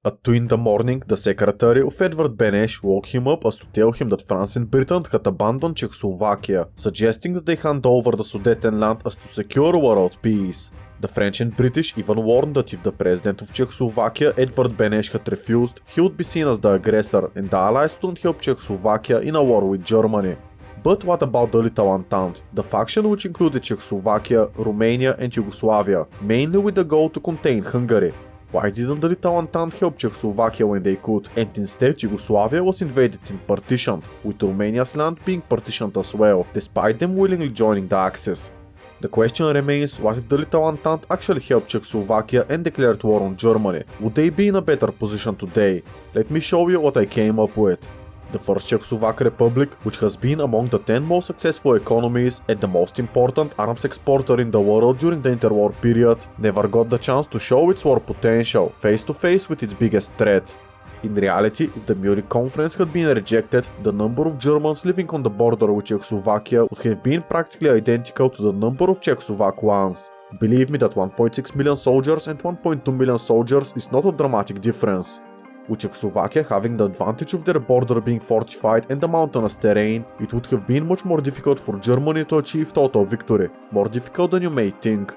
At 2 in the morning, the secretary of Edvard Beneš woke him up as to tell him that France and Britain had abandoned Czechoslovakia, suggesting that they hand over the Sudetenland as to secure world peace. The French and British even warned that if the president of Czechoslovakia, Edvard Beneš, had refused, he would be seen as the aggressor and the Allies wouldn't help Czechoslovakia in a war with Germany. But what about the Little Entente, the faction which included Czechoslovakia, Romania and Yugoslavia, mainly with the goal to contain Hungary? Why didn't the Little Entente help Czechoslovakia when they could, and instead Yugoslavia was invaded and partitioned, with Romania's land being partitioned as well, despite them willingly joining the Axis? The question remains, what if the Little Entente actually helped Czechoslovakia and declared war on Germany? Would they be in a better position today? Let me show you what I came up with. The first Czechoslovak Republic, which has been among the 10 most successful economies and the most important arms exporter in the world during the interwar period, never got the chance to show its war potential face to face with its biggest threat. In reality, if the Munich conference had been rejected, the number of Germans living on the border with Czechoslovakia would have been practically identical to the number of Czechoslovak ones. Believe me that 1.6 million soldiers and 1.2 million soldiers is not a dramatic difference. With Czechoslovakia having the advantage of their border being fortified and the mountainous terrain, it would have been much more difficult for Germany to achieve total victory, more difficult than you may think.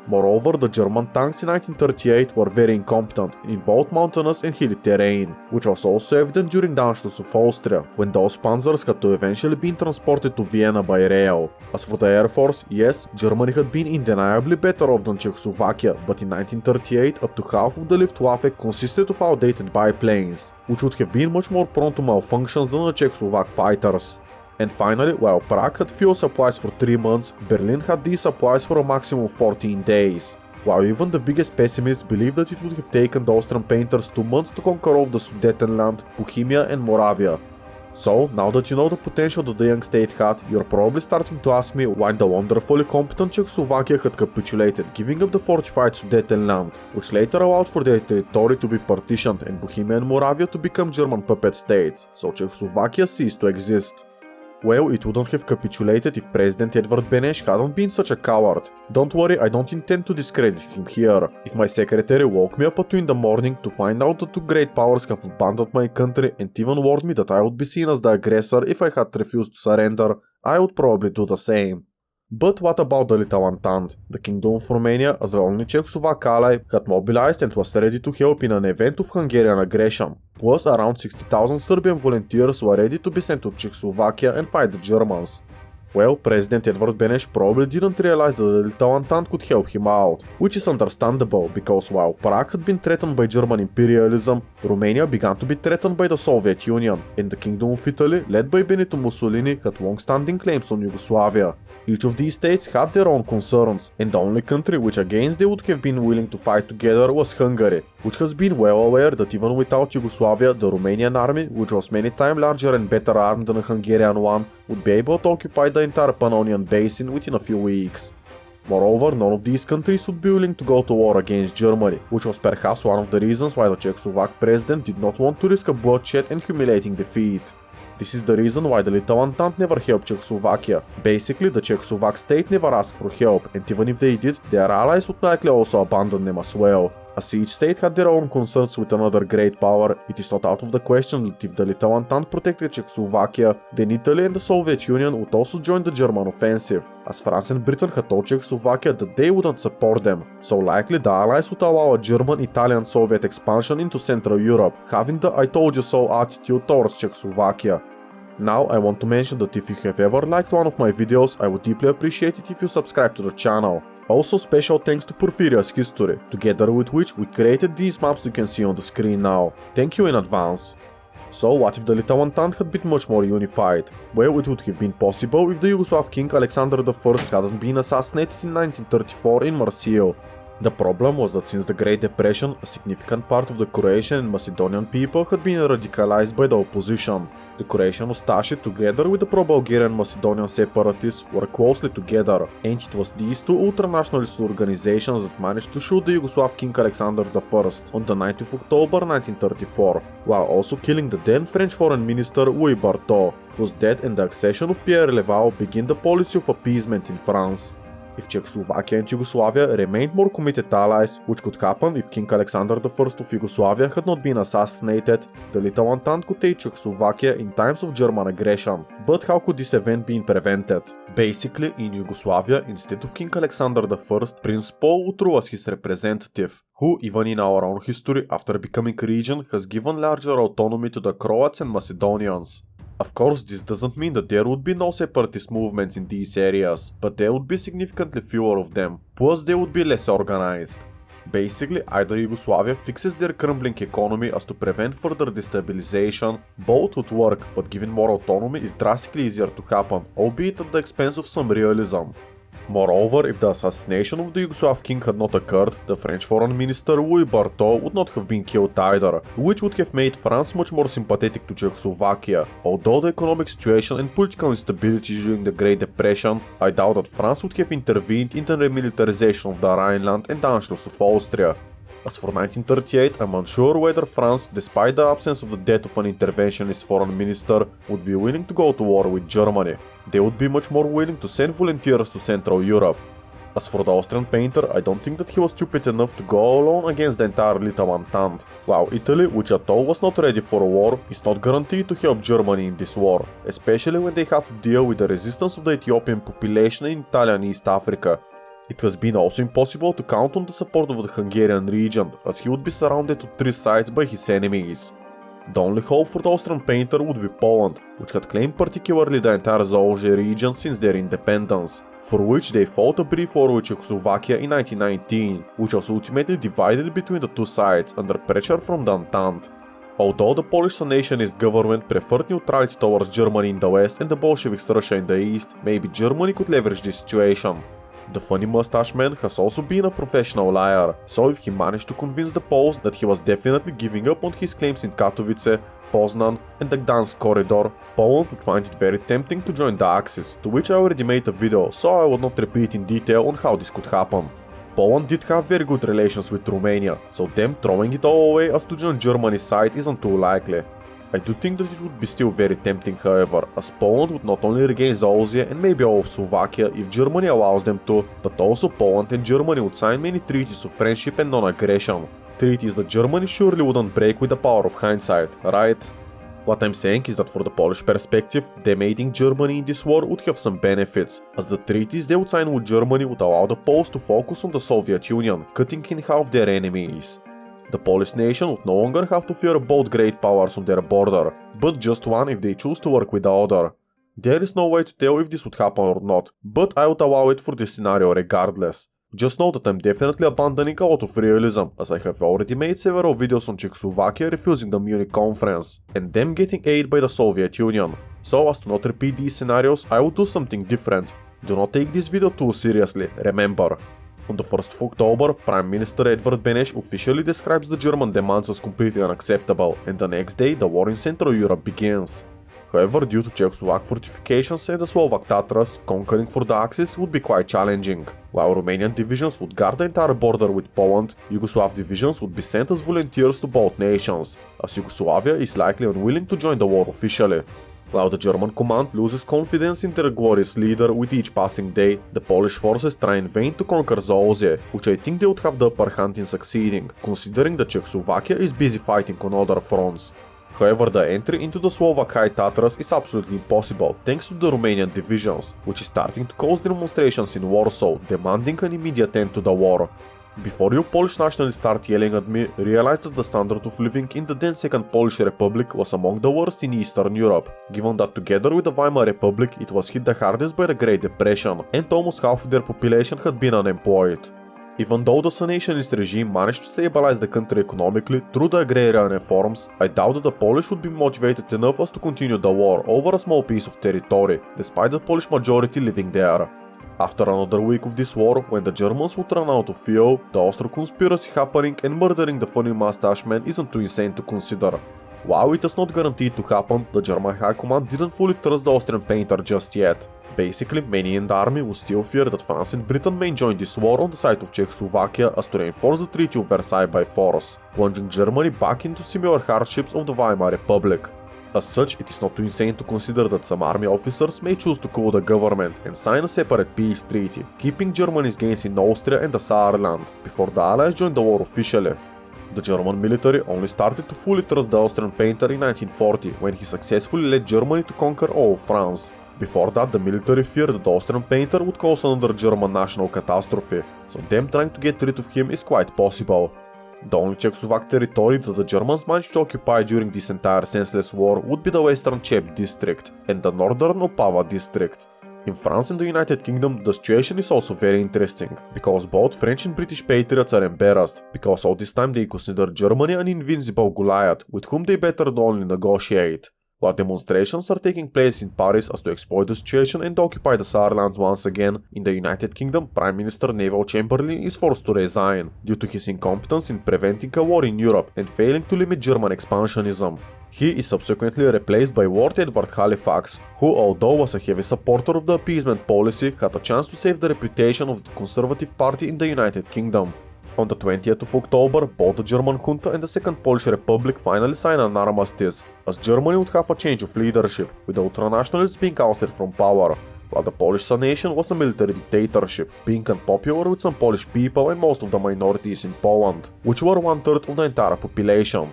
Moreover, the German tanks in 1938 were very incompetent in both mountainous and hilly terrain, which was also evident during the Anschluss of Austria, when those panzers had to eventually be transported to Vienna by rail. As for the air force, yes, Germany had been undeniably better off than Czechoslovakia, but in 1938 up to half of the Luftwaffe consisted of outdated biplanes, which would have been much more prone to malfunctions than the Czechoslovak fighters. And finally, while Prague had fuel supplies for 3 months, Berlin had these supplies for a maximum of 14 days. While even the biggest pessimists believed that it would have taken the Austrian painters 2 months to conquer all the Sudetenland, Bohemia and Moravia. So, now that you know the potential that the young state had, you're probably starting to ask me why the wonderfully competent Czechoslovakia had capitulated, giving up the fortified Sudetenland, which later allowed for their territory to be partitioned and Bohemia and Moravia to become German puppet states, so Czechoslovakia ceased to exist. Well, it wouldn't have capitulated if President Edvard Beneš hadn't been such a coward. Don't worry, I don't intend to discredit him here. If my secretary woke me up at 2 in the morning to find out that 2 great powers have abandoned my country and even warned me that I would be seen as the aggressor if I had refused to surrender, I would probably do the same. But what about the Little Entente? The Kingdom of Romania, as the only Czechoslovak ally, had mobilized and was ready to help in an event of Hungarian aggression. Plus, around 60,000 Serbian volunteers were ready to be sent to Czechoslovakia and fight the Germans. Well, President Edvard Beneš probably didn't realize that the Little Entente could help him out, which is understandable because while Prague had been threatened by German imperialism, Romania began to be threatened by the Soviet Union, and the Kingdom of Italy, led by Benito Mussolini, had long-standing claims on Yugoslavia. Each of these states had their own concerns, and the only country which against they would have been willing to fight together was Hungary, which has been well aware that even without Yugoslavia, the Romanian army, which was many times larger and better armed than the Hungarian one, would be able to occupy the entire Pannonian basin within a few weeks. Moreover, none of these countries would be willing to go to war against Germany, which was perhaps one of the reasons why the Czechoslovak president did not want to risk a bloodshed and humiliating defeat. This is the reason why the Little Entente never helped Czechoslovakia. Basically, the Czechoslovak state never asked for help, and even if they did, their allies would likely also abandon them as well. As each state had their own concerns with another great power, it is not out of the question that if the Little Entente protected Czechoslovakia, then Italy and the Soviet Union would also join the German offensive, as France and Britain had told Czechoslovakia that they wouldn't support them, so likely the Allies would allow a German, Italian, Soviet expansion into Central Europe, having the "I told you so" attitude towards Czechoslovakia. Now, I want to mention that if you have ever liked one of my videos, I would deeply appreciate it if you subscribe to the channel. Also, special thanks to Porfiria's History, together with which we created these maps you can see on the screen now. Thank you in advance. So, what if the Little Entente had been much more unified? Well, it would have been possible if the Yugoslav king Alexander I hadn't been assassinated in 1934 in Marseille. The problem was that since the Great Depression, a significant part of the Croatian and Macedonian people had been radicalized by the opposition. The Croatian Ustashi, together with the pro-Bulgarian Macedonian separatists, worked closely together, and it was these two ultranationalist organizations that managed to shoot the Yugoslav king Alexander I on the 9th of October 1934, while also killing the then French foreign minister Louis Barthot, whose death and the accession of Pierre Leval began the policy of appeasement in France. if Czechoslovakia and Yugoslavia remained more committed allies, which could happen if King Alexander I of Yugoslavia had not been assassinated, the Little Entente could take Czechoslovakia in times of German aggression. But how could this event be prevented? Basically, in Yugoslavia, instead of King Alexander I, Prince Paul withdrew as his representative, who, even in our own history, after becoming a region, has given larger autonomy to the Croats and Macedonians. Of course, this doesn't mean that there would be no separatist movements in these areas, but there would be significantly fewer of them, plus they would be less organized. Basically, either Yugoslavia fixes their crumbling economy as to prevent further destabilization, both would work, but given more autonomy is drastically easier to happen, albeit at the expense of some realism. Moreover, if the assassination of the Yugoslav king had not occurred, the French foreign minister Louis Barthot would not have been killed either, which would have made France much more sympathetic to Czechoslovakia. Although the economic situation and political instability during the Great Depression, I doubt that France would have intervened in the remilitarization of the Rhineland and the Anschluss of Austria. As for 1938, I'm unsure whether France, despite the absence of the death of an interventionist foreign minister, would be willing to go to war with Germany. They would be much more willing to send volunteers to Central Europe. As for the Austrian painter, I don't think that he was stupid enough to go alone against the entire Little Entente. While Italy, which at all was not ready for a war, is not guaranteed to help Germany in this war, especially when they had to deal with the resistance of the Ethiopian population in Italian East Africa. It has been also impossible to count on the support of the Hungarian regent, as he would be surrounded to three sides by his enemies. The only hope for the Austrian painter would be Poland, which had claimed particularly the entire Zaolzie region since their independence, for which they fought a brief war with Czechoslovakia in 1919, which was ultimately divided between the two sides under pressure from the Entente. Although the Polish Sanationist government preferred neutrality towards Germany in the west and the Bolsheviks Russia in the east, maybe Germany could leverage this situation. The funny mustache man has also been a professional liar, so if he managed to convince the Poles that he was definitely giving up on his claims in Katowice, Poznan and the Gdansk corridor, Poland would find it very tempting to join the Axis, to which I already made a video, so I will not repeat in detail on how this could happen. Poland did have very good relations with Romania, so them throwing it all away as to join Germany's side isn't too likely. I do think that it would be still very tempting, however, as Poland would not only regain Zaolzie and maybe all of Slovakia if Germany allows them to, but also Poland and Germany would sign many treaties of friendship and non-aggression. Treaties that Germany surely wouldn't break with the power of hindsight, right? What I'm saying is that for the Polish perspective, them aiding Germany in this war would have some benefits, as the treaties they would sign with Germany would allow the Poles to focus on the Soviet Union, cutting in half their enemies. The Polish nation would no longer have to fear both great powers on their border, but just one if they choose to work with the other. There is no way to tell if this would happen or not, but I would allow it for this scenario regardless. Just know that I'm definitely abandoning a lot of realism, as I have already made several videos on Czechoslovakia refusing the Munich conference, and them getting aid by the Soviet Union. So as to not repeat these scenarios, I will do something different. Do not take this video too seriously, remember. On the 1st of October, Prime Minister Edvard Beneš officially describes the German demands as completely unacceptable, and the next day the war in Central Europe begins. However, due to Czechoslovak fortifications and the Slovak Tatras, conquering for the Axis would be quite challenging. While Romanian divisions would guard the entire border with Poland, Yugoslav divisions would be sent as volunteers to both nations, as Yugoslavia is likely unwilling to join the war officially. While the German command loses confidence in their glorious leader with each passing day, the Polish forces try in vain to conquer Zaolzie, which I think they would have the upper hand in succeeding, considering that Czechoslovakia is busy fighting on other fronts. However, the entry into the Slovak High Tatras is absolutely impossible thanks to the Romanian divisions, which is starting to cause demonstrations in Warsaw, demanding an immediate end to the war. Before you Polish nationalists start yelling at me, realize that the standard of living in the then Second Polish Republic was among the worst in Eastern Europe, given that together with the Weimar Republic it was hit the hardest by the Great Depression, and almost half of their population had been unemployed. Even though the Sanationist regime managed to stabilize the country economically through the agrarian reforms, I doubt that the Polish would be motivated enough as to continue the war over a small piece of territory, despite the Polish majority living there. After another week of this war, when the Germans would run out of fuel, the Austro conspiracy happening and murdering the funny mustache man isn't too insane to consider. While it is not guaranteed to happen, the German High Command didn't fully trust the Austrian painter just yet. Basically, many in the army would still fear that France and Britain may join this war on the side of Czechoslovakia as to reinforce the Treaty of Versailles by force, plunging Germany back into similar hardships of the Weimar Republic. As such, it is not too insane to consider that some army officers may choose to coup the government and sign a separate peace treaty, keeping Germany's gains in Austria and the Saarland, before the Allies joined the war officially. The German military only started to fully trust the Austrian painter in 1940, when he successfully led Germany to conquer all of France. Before that, the military feared that the Austrian painter would cause another German national catastrophe, so them trying to get rid of him is quite possible. The only Czechoslovak territory that the Germans managed to occupy during this entire senseless war would be the western Cheb district and the northern Opava district. In France and the United Kingdom, the situation is also very interesting, because both French and British patriots are embarrassed, because all this time they consider Germany an invincible Goliath with whom they better only negotiate. While demonstrations are taking place in Paris as to exploit the situation and occupy the Saarland once again, in the United Kingdom, Prime Minister Neville Chamberlain is forced to resign, due to his incompetence in preventing a war in Europe and failing to limit German expansionism. He is subsequently replaced by Lord Edward Halifax, who, although was a heavy supporter of the appeasement policy, had a chance to save the reputation of the Conservative Party in the United Kingdom. On the 20th of October, both the German junta and the Second Polish Republic finally signed an armistice, as Germany would have a change of leadership, with the ultranationalists being ousted from power, while the Polish Sanation was a military dictatorship, being unpopular with some Polish people and most of the minorities in Poland, which were 1/3 of the entire population.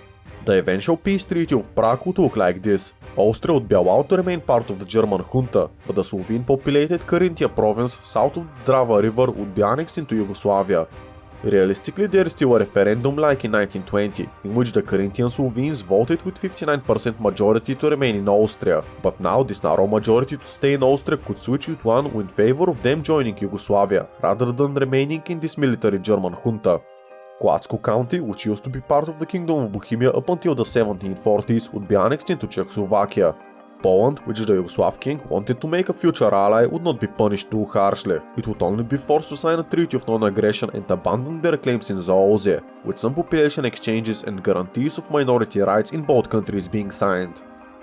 The eventual peace treaty of Prague would look like this. Austria would be allowed to remain part of the German junta, but the Slovene-populated Carinthia province south of the Drava River would be annexed into Yugoslavia. Realistically, there is still a referendum like in 1920, in which the Carinthian Slovenes voted with 59% majority to remain in Austria, but now this narrow majority to stay in Austria could switch with one in favor of them joining Yugoslavia, rather than remaining in this military German junta. Kłodzko County, which used to be part of the Kingdom of Bohemia up until the 1740s, would be annexed into Czechoslovakia. Poland, which the Yugoslav king wanted to make a future ally, would not be punished too harshly. It would only be forced to sign a treaty of non-aggression and abandon their claims in Zaolzie, with some population exchanges and guarantees of minority rights in both countries being signed.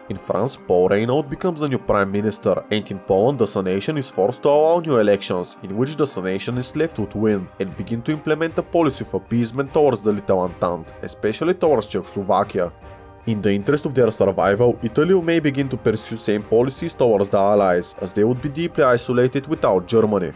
In France, Paul Reynaud becomes the new prime minister, and in Poland the Sanation is forced to allow new elections, in which the Sanationists would win, and begin to implement a policy of appeasement towards the Little Entente, especially towards Czechoslovakia. In the interest of their survival, Italy may begin to pursue same policies towards the Allies, as they would be deeply isolated without Germany.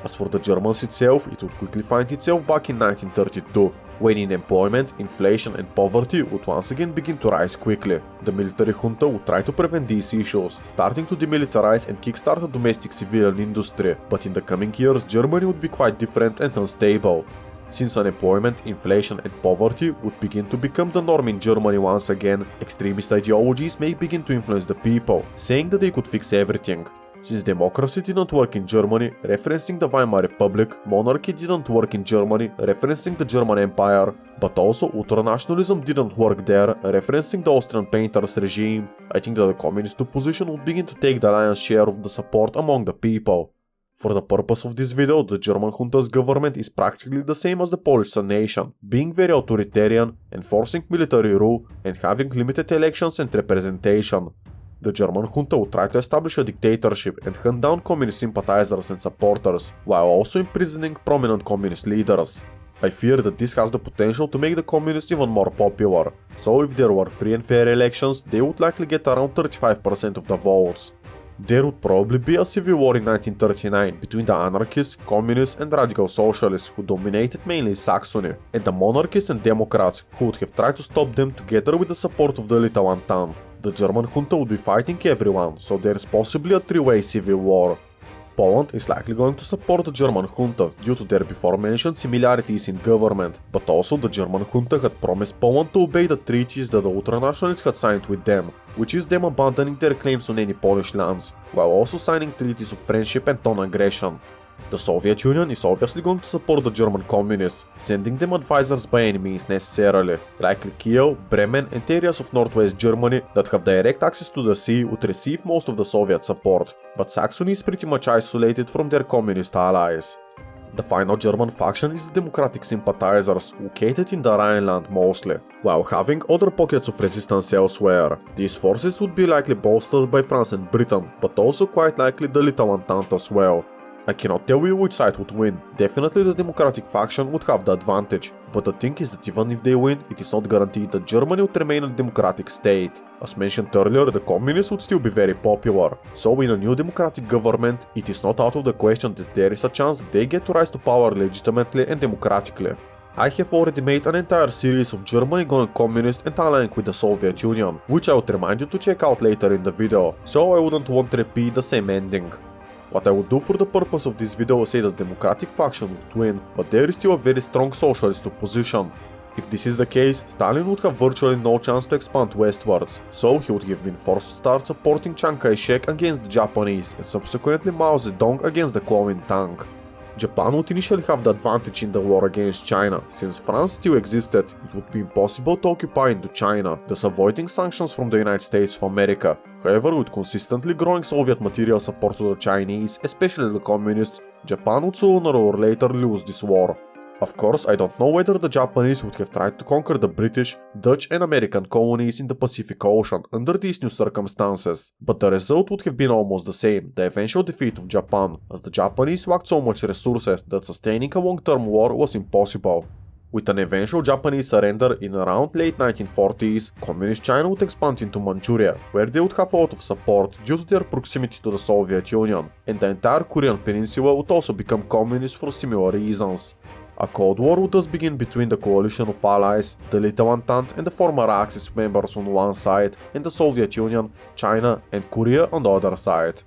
As for the Germans itself, it would quickly find itself back in 1932, when unemployment, inflation and poverty would once again begin to rise quickly. The military junta would try to prevent these issues, starting to demilitarize and kickstart a domestic civilian industry, but in the coming years Germany would be quite different and unstable. Since unemployment, inflation and poverty would begin to become the norm in Germany once again, extremist ideologies may begin to influence the people, saying that they could fix everything. Since democracy didn't work in Germany, referencing the Weimar Republic, monarchy didn't work in Germany, referencing the German Empire, but also ultranationalism didn't work there, referencing the Austrian painters regime, I think that the communist opposition would begin to take the lion's share of the support among the people. For the purpose of this video, the German junta's government is practically the same as the Polish Sanation, being very authoritarian, enforcing military rule, and having limited elections and representation. The German junta would try to establish a dictatorship and hunt down communist sympathizers and supporters, while also imprisoning prominent communist leaders. I fear that this has the potential to make the communists even more popular, so if there were free and fair elections, they would likely get around 35% of the votes. There would probably be a civil war in 1939 between the anarchists, communists and radical socialists who dominated mainly Saxony, and the monarchists and democrats who would have tried to stop them together with the support of the Little Entente. The German junta would be fighting everyone, so there is possibly a three-way civil war. Poland is likely going to support the German junta due to their before-mentioned similarities in government, but also the German junta had promised Poland to obey the treaties that the ultranationalists had signed with them, which is them abandoning their claims on any Polish lands, while also signing treaties of friendship and non-aggression. The Soviet Union is obviously going to support the German communists, sending them advisors by any means necessarily. Likely Kiev, Bremen and areas of northwest Germany that have direct access to the sea would receive most of the Soviet support, but Saxony is pretty much isolated from their communist allies. The final German faction is the democratic sympathizers, located in the Rhineland mostly, while having other pockets of resistance elsewhere. These forces would be likely bolstered by France and Britain, but also quite likely the Little Entente as well. I cannot tell you which side would win. Definitely the democratic faction would have the advantage. But the thing is that even if they win, it is not guaranteed that Germany would remain a democratic state. As mentioned earlier, the communists would still be very popular. So in a new democratic government, it is not out of the question that there is a chance that they get to rise to power legitimately and democratically. I have already made an entire series of Germany going communist and allying with the Soviet Union, which I would remind you to check out later in the video, so I wouldn't want to repeat the same ending. What I would do for the purpose of this video is say that the democratic faction would win, but there is still a very strong socialist opposition. If this is the case, Stalin would have virtually no chance to expand westwards, so he would have been forced to start supporting Chiang Kai-shek against the Japanese and subsequently Mao Zedong against the Kuomintang. Japan would initially have the advantage in the war against China. Since France still existed, it would be impossible to occupy Indochina, thus avoiding sanctions from the United States of America. However, with consistently growing Soviet material support to the Chinese, especially the communists, Japan would sooner or later lose this war. Of course, I don't know whether the Japanese would have tried to conquer the British, Dutch and American colonies in the Pacific Ocean under these new circumstances, but the result would have been almost the same, the eventual defeat of Japan, as the Japanese lacked so much resources that sustaining a long-term war was impossible. With an eventual Japanese surrender in around late 1940s, Communist China would expand into Manchuria, where they would have a lot of support due to their proximity to the Soviet Union, and the entire Korean peninsula would also become communist for similar reasons. A Cold War would thus begin between the coalition of allies, the Little Entente and the former Axis members on one side, and the Soviet Union, China and Korea on the other side.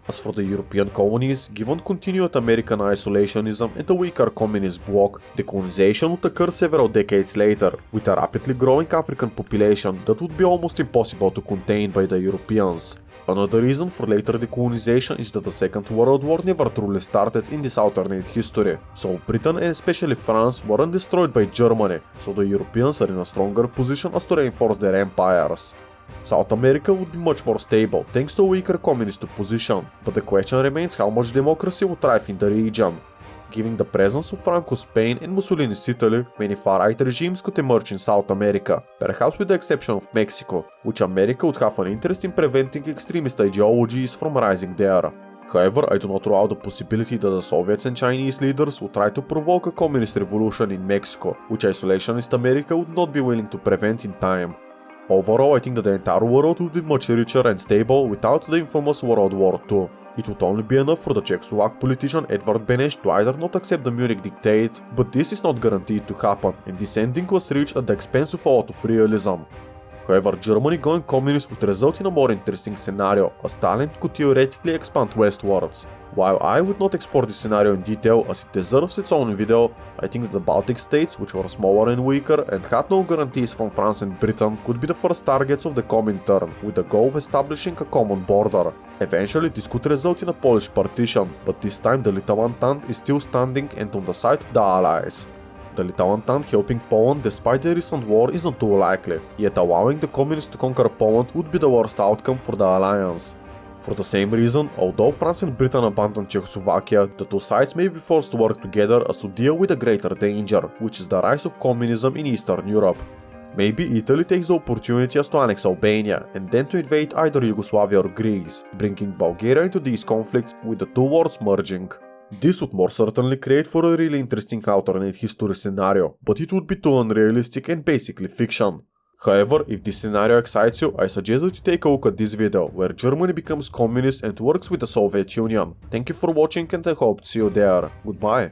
As for the European colonies, given continued American isolationism and the weaker communist bloc, decolonization would occur several decades later, with a rapidly growing African population that would be almost impossible to contain by the Europeans. Another reason for later decolonization is that the Second World War never truly started in this alternate history, so Britain and especially France weren't destroyed by Germany, so the Europeans are in a stronger position as to reinforce their empires. South America would be much more stable thanks to a weaker communist opposition, but the question remains how much democracy would thrive in the region. Given the presence of Franco's Spain and Mussolini's Italy, many far-right regimes could emerge in South America, perhaps with the exception of Mexico, which America would have an interest in preventing extremist ideologies from rising there. However, I do not rule out the possibility that the Soviets and Chinese leaders would try to provoke a communist revolution in Mexico, which isolationist America would not be willing to prevent in time. Overall, I think that the entire world would be much richer and stable without the infamous World War II. It would only be enough for the Czechoslovak politician Edvard Beneš to either not accept the Munich Dictate, but this is not guaranteed to happen, and this ending was reached at the expense of a lot of realism. However, Germany going communist would result in a more interesting scenario, as Thailand could theoretically expand westwards. While I would not explore this scenario in detail as it deserves its own video, I think that the Baltic states, which were smaller and weaker and had no guarantees from France and Britain, could be the first targets of the Comintern, with the goal of establishing a common border. Eventually this could result in a Polish partition, but this time the Little Entente is still standing and on the side of the Allies. The Little Entente helping Poland despite the recent war isn't too likely, yet allowing the communists to conquer Poland would be the worst outcome for the alliance. For the same reason, although France and Britain abandoned Czechoslovakia, the two sides may be forced to work together as to deal with a greater danger, which is the rise of communism in Eastern Europe. Maybe Italy takes the opportunity as to annex Albania and then to invade either Yugoslavia or Greece, bringing Bulgaria into these conflicts with the two worlds merging. This would more certainly create for a really interesting alternate history scenario, but it would be too unrealistic and basically fiction. However, if this scenario excites you, I suggest that you take a look at this video, where Germany becomes communist and works with the Soviet Union. Thank you for watching and I hope to see you there. Goodbye.